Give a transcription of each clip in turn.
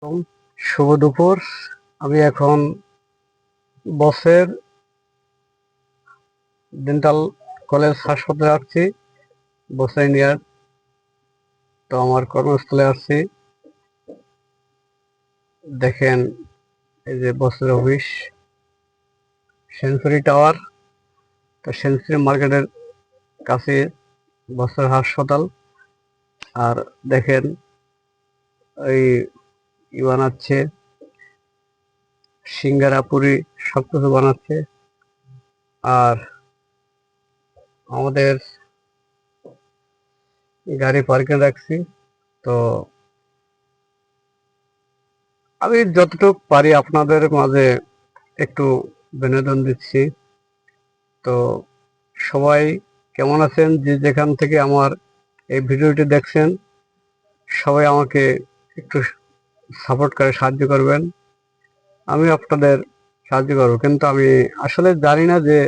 আসসালামু শুভ দুপুর। আমি এখন বসের ডেন্টাল কলেজ হাসপাতালে আসছি, বসে ইন্ডিয়ার। তো আমার কর্মস্থলে আসছি। দেখেন, এই যে বসের অফিস, সেঞ্চুরি টাওয়ার। তো সেঞ্চুরি মার্কেটের কাছে বসের হাসপাতাল। আর দেখেন, ওই বানাচ্ছে সিঙ্গারা পুরি, সবকিছু বানাচ্ছে। আর আমাদের গাড়ি পার্কে রাখছি। তো আমি যতটুকু পারি আপনাদের মাঝে একটু বিনোদন দিচ্ছি। তো সবাই কেমন আছেন? যে যেখান থেকে আমার এই ভিডিওটি দেখছেন, সবাই আমাকে একটু সাপোর্ট করে সাহায্য করবেন। আমি আপনাদের সাহায্য করবো, কিন্তু আমি আসলে জানি না যে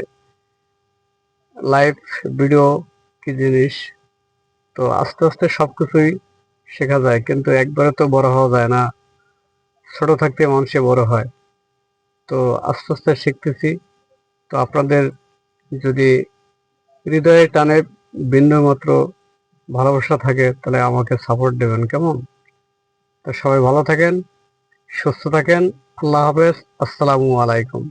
লাইভ ভিডিও কি জিনিস। তো আস্তে আস্তে সবকিছুই শেখা যায়, কিন্তু একবারে তো বড় হওয়া যায় না। ছোট থাকতে মানুষে বড় হয়। তো আস্তে আস্তে শিখতেছি। তো আপনাদের যদি হৃদয়ে টানে বিন্দুমাত্র ভালোবাসা থাকে, তাহলে আমাকে সাপোর্ট দেবেন, কেমন? তো সবাই ভালো থাকেন, সুস্থ থাকেন। আল্লাহ হাফেজ। আসসালামু আলাইকুম।